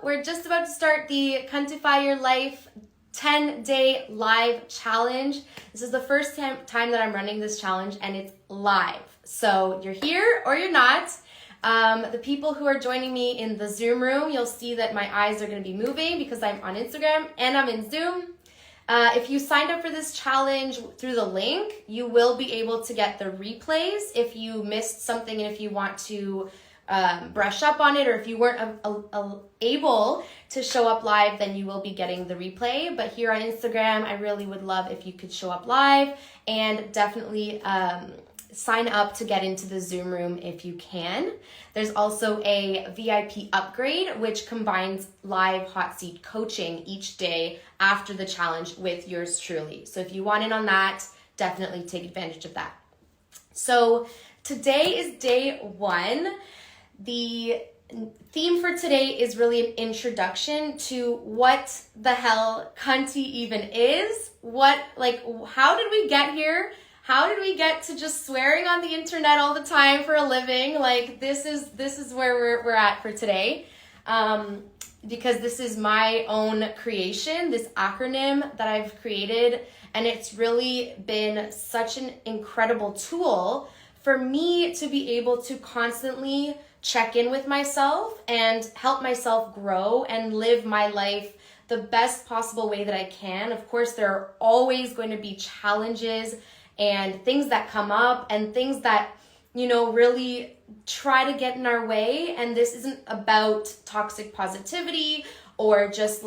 We're just about to start the CUNTY-fy Your Life 10-day live challenge. This is the first time that I'm running this challenge, and it's live. So you're here or you're not. The people who are joining me in the Zoom room, you'll see that my eyes are going to be moving because I'm on Instagram and I'm in Zoom. If you signed up for this challenge through the link, you will be able to get the replays if you missed something and if you want to brush up on it, or if you weren't able to show up live, then you will be getting the replay. But here on Instagram, I really would love if you could show up live, and definitely sign up to get into the Zoom room if you can. There's also a VIP upgrade, which combines live hot seat coaching each day after the challenge with yours truly. So if you want in on that, definitely take advantage of that. So today is day one. The theme for today is really an introduction to what the hell cunty even is. How did we get here? How did we get to just swearing on the internet all the time for a living? This is where we're at for today. Because this is my own creation, this acronym that I've created, and it's really been such an incredible tool for me to be able to constantly check in with myself and help myself grow and live my life the best possible way that I can. Of course, there are always going to be challenges and things that come up and things that, really try to get in our way. And this isn't about toxic positivity or just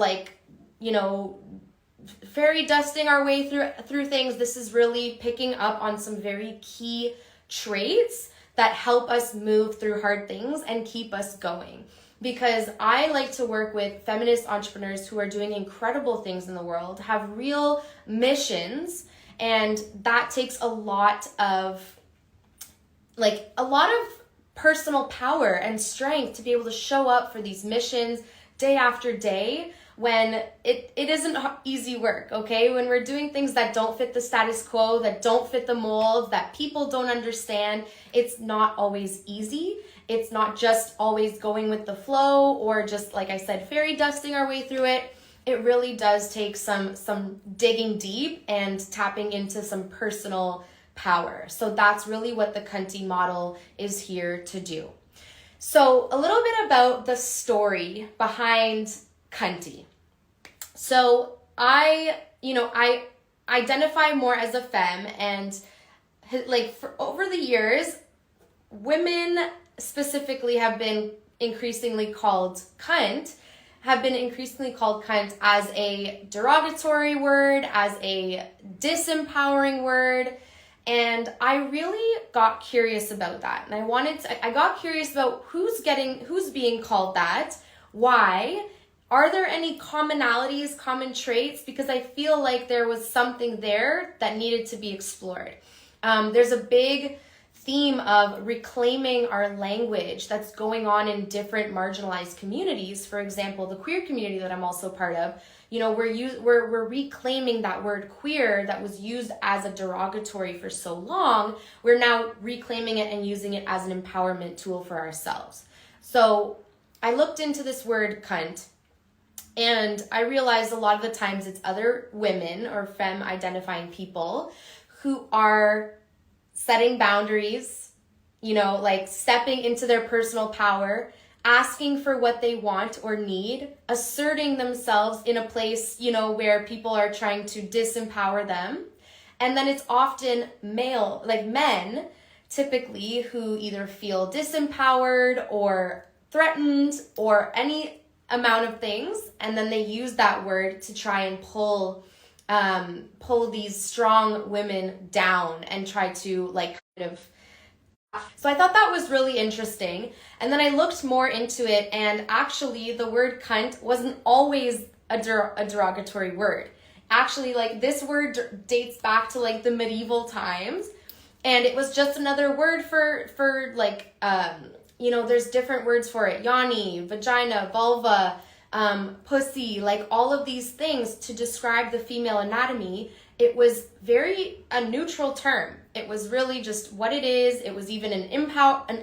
fairy dusting our way through things. This is really picking up on some very key traits that help us move through hard things and keep us going. Because I like to work with feminist entrepreneurs who are doing incredible things in the world, have real missions, and that takes a lot of personal power and strength to be able to show up for these missions day after day when it isn't easy work, okay? When we're doing things that don't fit the status quo, that don't fit the mold, that people don't understand, it's not always easy. It's not just always going with the flow or just, like I said, fairy dusting our way through it. It really does take some digging deep and tapping into some personal power. So that's really what the Cunty model is here to do. So a little bit about the story behind Cunty. So I identify more as a femme, and for over the years, women specifically have been increasingly called cunt, as a derogatory word, as a disempowering word. And I really got curious about that. And I got curious about who's being called that, why. Are there any commonalities, common traits? Because I feel like there was something there that needed to be explored. There's a big theme of reclaiming our language that's going on in different marginalized communities. For example, the queer community that I'm also part of, we're reclaiming that word queer that was used as a derogatory for so long. We're now reclaiming it and using it as an empowerment tool for ourselves. So I looked into this word cunt, and I realized a lot of the times it's other women or femme identifying people who are setting boundaries, stepping into their personal power, asking for what they want or need, asserting themselves in a place, where people are trying to disempower them. And then it's often men typically, who either feel disempowered or threatened or any amount of things, and then they use that word to try and pull these strong women down and try to So I thought that was really interesting, and then I looked more into it, and actually the word cunt wasn't always a derogatory word. Actually, this word dates back to the medieval times, and it was just another word for there's different words for it. Yoni, vagina, vulva, pussy, all of these things to describe the female anatomy. It was a neutral term. It was really just what it is. It was even an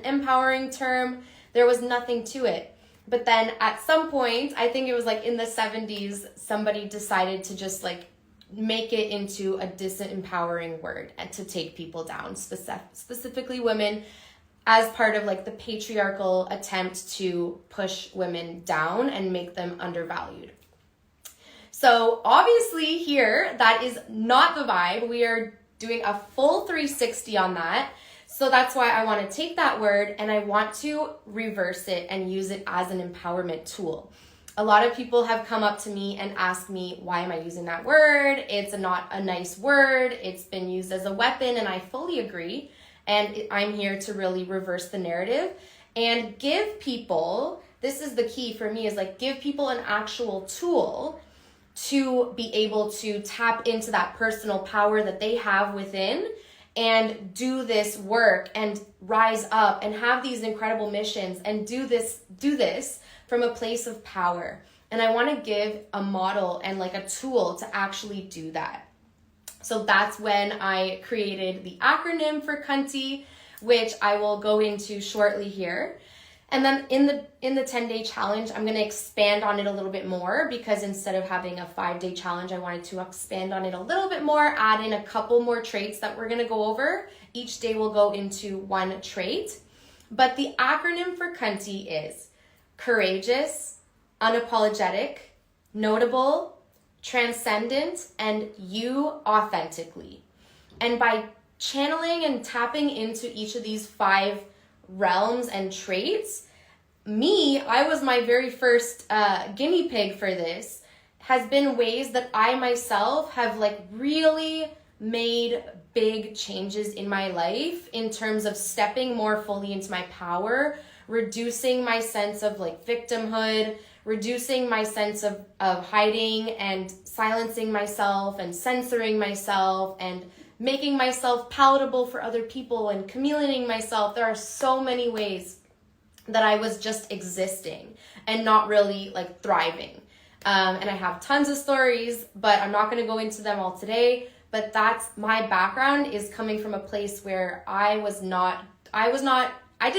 empowering term. There was nothing to it. But then at some point, I think it was like in the 70s, somebody decided to just like make it into a disempowering word and to take people down, specifically women, as part of like the patriarchal attempt to push women down and make them undervalued. So obviously here, that is not the vibe. We are doing a full 360 on that. So that's why I want to take that word and I want to reverse it and use it as an empowerment tool. A lot of people have come up to me and asked me, why am I using that word? It's not a nice word. It's been used as a weapon, and I fully agree. And I'm here to really reverse the narrative and give people, this is the key for me, is like give people an actual tool to be able to tap into that personal power that they have within and do this work and rise up and have these incredible missions and do this from a place of power. And I want to give a model and like a tool to actually do that. So that's when I created the acronym for CUNTY, which I will go into shortly here. And then in the 10-day challenge, I'm going to expand on it a little bit more, because instead of having a 5-day challenge, I wanted to expand on it a little bit more, add in a couple more traits that we're going to go over. Each day we'll go into one trait. But the acronym for CUNTY is courageous, unapologetic, notable, transcendent, and you authentically. And by channeling and tapping into each of these 5 realms and traits, I was my very first guinea pig for this, has been ways that I myself have like really made big changes in my life in terms of stepping more fully into my power, reducing my sense of like victimhood, reducing my sense of hiding and silencing myself and censoring myself and making myself palatable for other people and chameleoning myself. There are so many ways that I was just existing and not really like thriving. And I have tons of stories, but I'm not going to go into them all today. But that's my background, is coming from a place where I did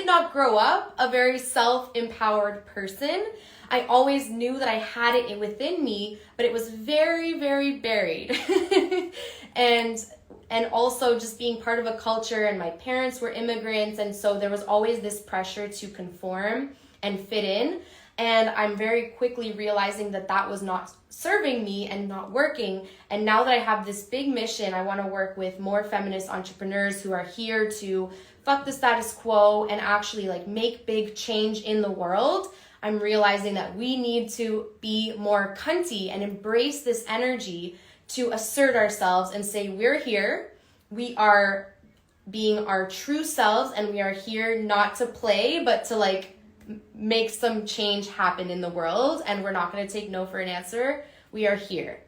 not grow up a very self-empowered person. I always knew that I had it within me, but it was very, very buried. And also just being part of a culture, and my parents were immigrants, and so there was always this pressure to conform and fit in. And I'm very quickly realizing that that was not serving me and not working. And now that I have this big mission, I want to work with more feminist entrepreneurs who are here to fuck the status quo and actually like make big change in the world. I'm realizing that we need to be more cunty and embrace this energy to assert ourselves and say, we're here, we are being our true selves, and we are here not to play, but to like make some change happen in the world, and we're not going to take no for an answer. We are here.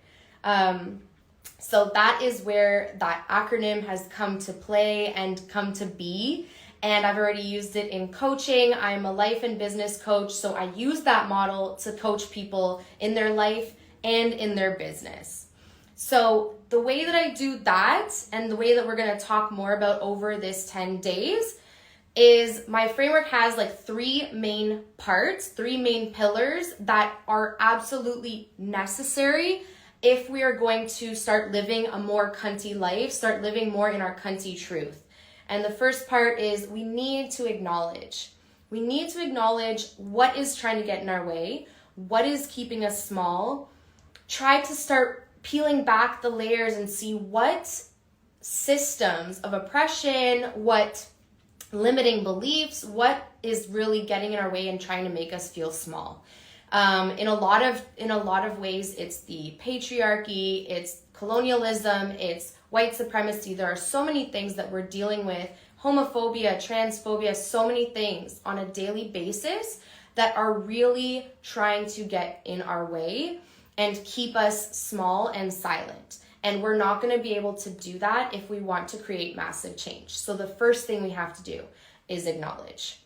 So that is where that acronym has come to play and come to be. And I've already used it in coaching. I'm a life and business coach, so I use that model to coach people in their life and in their business. So the way that I do that, and the way that we're going to talk more about over this 10 days, is my framework has like 3 main parts, 3 main pillars that are absolutely necessary if we are going to start living a more cunty life, start living more in our cunty truth. And the first part is we need to acknowledge. We need to acknowledge what is trying to get in our way, what is keeping us small. Try to start peeling back the layers and see what systems of oppression, what limiting beliefs, what is really getting in our way and trying to make us feel small. In a lot of ways, it's the patriarchy, it's colonialism, it's white supremacy. There are so many things that we're dealing with, homophobia, transphobia, so many things on a daily basis that are really trying to get in our way and keep us small and silent. And we're not going to be able to do that if we want to create massive change. So the first thing we have to do is acknowledge.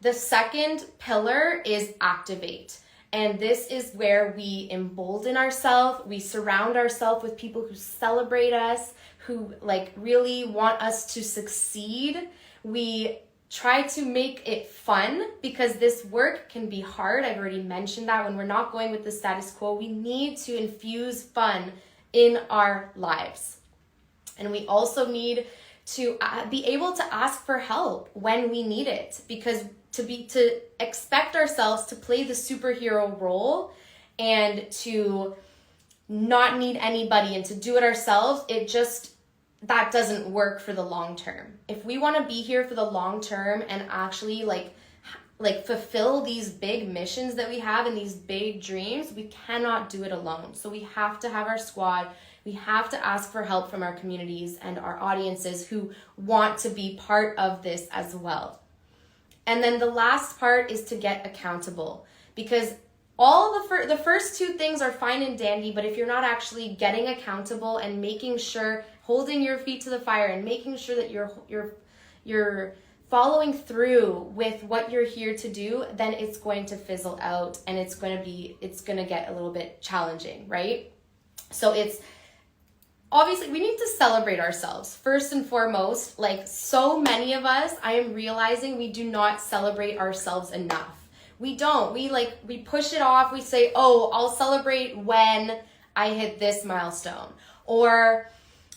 The second pillar is activate. And this is where we embolden ourselves. We surround ourselves with people who celebrate us, who like really want us to succeed. We try to make it fun, because this work can be hard. I've already mentioned that when we're not going with the status quo, we need to infuse fun in our lives. And we also need to be able to ask for help when we need it, because to expect ourselves to play the superhero role and to not need anybody and to do it ourselves, that doesn't work for the long term. If we want to be here for the long term and actually like fulfill these big missions that we have and these big dreams, we cannot do it alone. So we have to have our squad. We have to ask for help from our communities and our audiences who want to be part of this as well. And then the last part is to get accountable, because all the first two things are fine and dandy, but if you're not actually getting accountable and making sure, holding your feet to the fire and making sure that you're following through with what you're here to do, then it's going to fizzle out and it's going to get a little bit challenging, right? So it's obviously we need to celebrate ourselves first and foremost. Like so many of us, I am realizing we do not celebrate ourselves enough. We don't. We push it off. We say, oh, I'll celebrate when I hit this milestone. Or,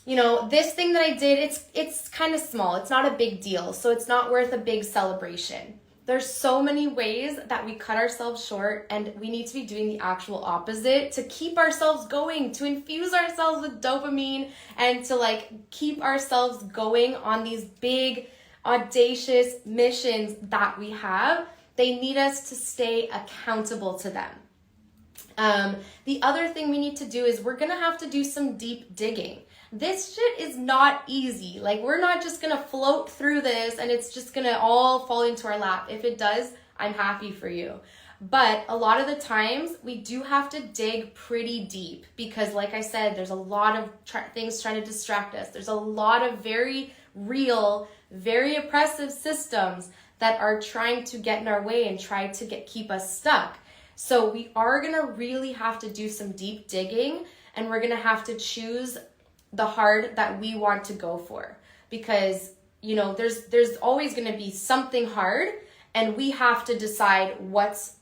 this thing that I did, it's kind of small. It's not a big deal. So it's not worth a big celebration. There's so many ways that we cut ourselves short, and we need to be doing the actual opposite to keep ourselves going, to infuse ourselves with dopamine, and to keep ourselves going on these big, audacious missions that we have. They need us to stay accountable to them. The other thing we need to do is we're going to have to do some deep digging. This shit is not easy. We're not just going to float through this and it's just going to all fall into our lap. If it does, I'm happy for you. But a lot of the times we do have to dig pretty deep because, like I said, there's a lot of things trying to distract us. There's a lot of very real, very oppressive systems that are trying to get in our way and try to keep us stuck. So we are going to really have to do some deep digging, and we're going to have to choose the hard that we want to go for, because there's always going to be something hard, and we have to decide what's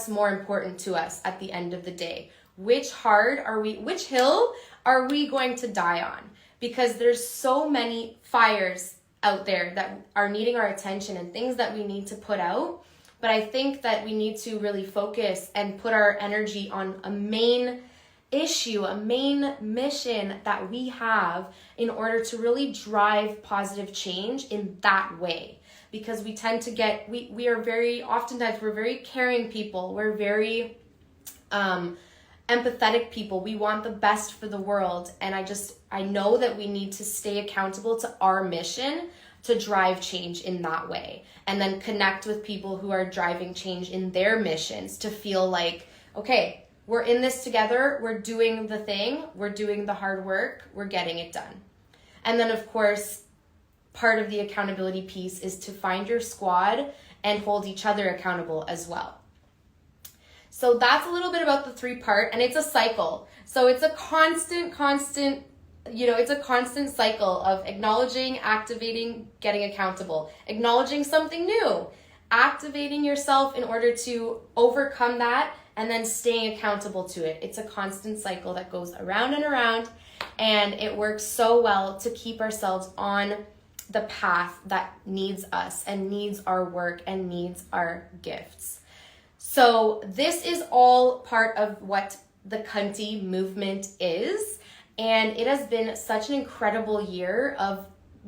more important to us at the end of the day. Which hill are we going to die on? Because there's so many fires out there that are needing our attention and things that we need to put out. But I think that we need to really focus and put our energy on a main issue, a main mission that we have in order to really drive positive change in that way. Because we tend to oftentimes we're very caring people. We're very empathetic people. We want the best for the world. And I know that we need to stay accountable to our mission to drive change in that way. And then connect with people who are driving change in their missions to feel like, okay, we're in this together. We're doing the thing. We're doing the hard work. We're getting it done. And then, of course, part of the accountability piece is to find your squad and hold each other accountable as well. So that's a little bit about the 3-part, and it's a cycle. So it's a constant, it's a constant cycle of acknowledging, activating, getting accountable, acknowledging something new, activating yourself in order to overcome that, and then staying accountable to it. It's a constant cycle that goes around and around, and it works so well to keep ourselves on the path that needs us and needs our work and needs our gifts. So this is all part of what the CUNTY movement is, and it has been such an incredible year of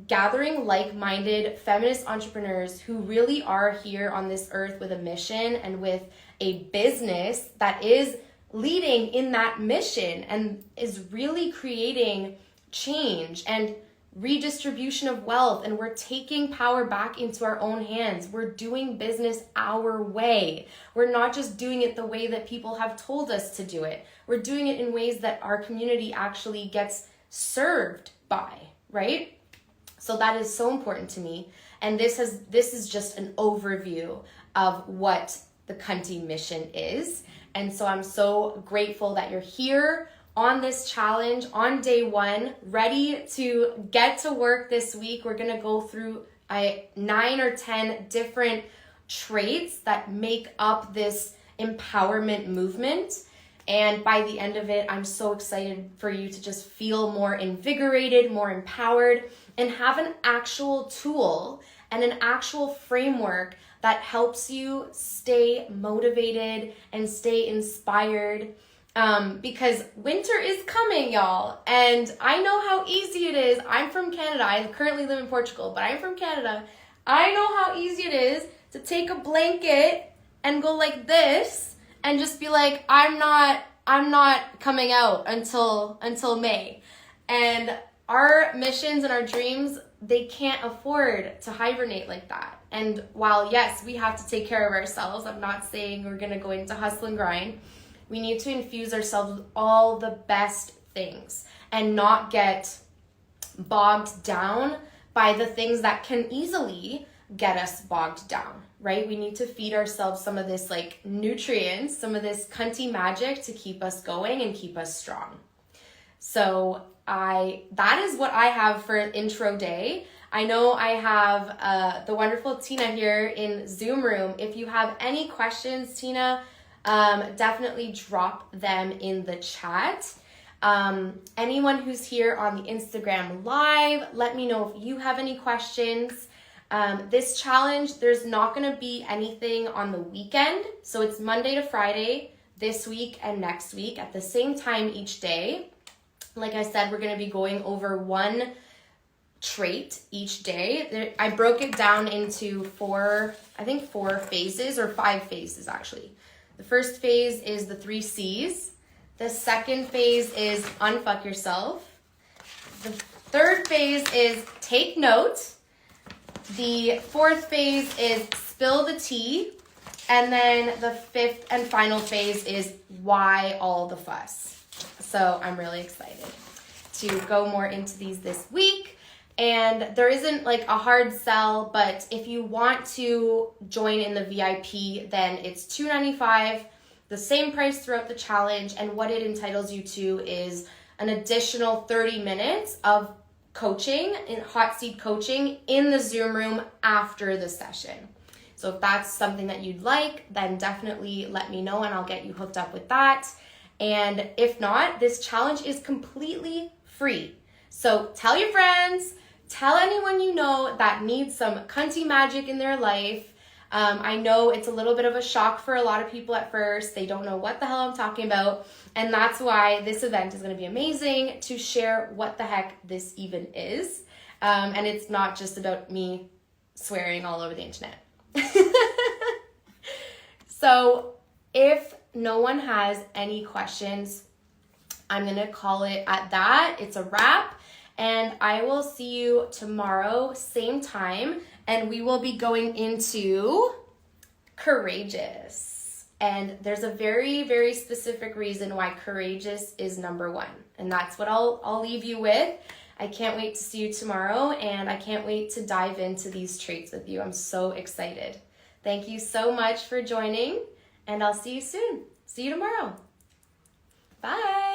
gathering like-minded feminist entrepreneurs who really are here on this earth with a mission and with a business that is leading in that mission and is really creating change and redistribution of wealth, and we're taking power back into our own hands. We're doing business our way. We're not just doing it the way that people have told us to do it. We're doing it in ways that our community actually gets served by, right? So that is so important to me. And this is just an overview of what the CUNTY mission is. And so I'm so grateful that you're here on this challenge on day 1, ready to get to work this week. We're going to go through 9 or 10 different traits that make up this empowerment movement. And by the end of it, I'm so excited for you to just feel more invigorated, more empowered, and have an actual tool and an actual framework that helps you stay motivated and stay inspired. Because winter is coming, y'all. And I know how easy it is. I'm from Canada. I currently live in Portugal, but I'm from Canada. I know how easy it is to take a blanket and go like this and just be like, I'm not coming out until May. And our missions and our dreams, they can't afford to hibernate like that. And while yes, we have to take care of ourselves, I'm not saying we're gonna go into hustle and grind. We need to infuse ourselves with all the best things and not get bogged down by the things that can easily get us bogged down, right? We need to feed ourselves some of this like nutrients, some of this cunty magic to keep us going and keep us strong. So that is what I have for intro day. I know I have the wonderful Tina here in Zoom room. If you have any questions, Tina, definitely drop them in the chat. Anyone who's here on the Instagram live, let me know if you have any questions. This challenge, there's not going to be anything on the weekend. So it's Monday to Friday this week and next week at the same time each day. Like I said, we're going to be going over one trait each day. I broke it down into four phases, or 5 phases actually. The first phase is the 3 C's. The second phase is unfuck yourself. The third phase is take note. The fourth phase is spill the tea. And then the 5th and final phase is why all the fuss. So I'm really excited to go more into these this week. And there isn't like a hard sell, but if you want to join in the VIP, then it's $2.95, the same price throughout the challenge. And what it entitles you to is an additional 30 minutes of coaching, in hot seat coaching in the Zoom room after the session. So if that's something that you'd like, then definitely let me know and I'll get you hooked up with that. And if not, this challenge is completely free. So tell your friends, tell anyone you know that needs some cunty magic in their life. I know it's a little bit of a shock for a lot of people at first. They don't know what the hell I'm talking about. And that's why this event is going to be amazing to share what the heck this even is. And it's not just about me swearing all over the internet. So if no one has any questions, I'm going to call it at that. It's a wrap. And I will see you tomorrow, same time. And we will be going into courageous. And there's a very, very specific reason why courageous is number 1. And that's what I'll leave you with. I can't wait to see you tomorrow. And I can't wait to dive into these traits with you. I'm so excited. Thank you so much for joining. And I'll see you soon. See you tomorrow. Bye.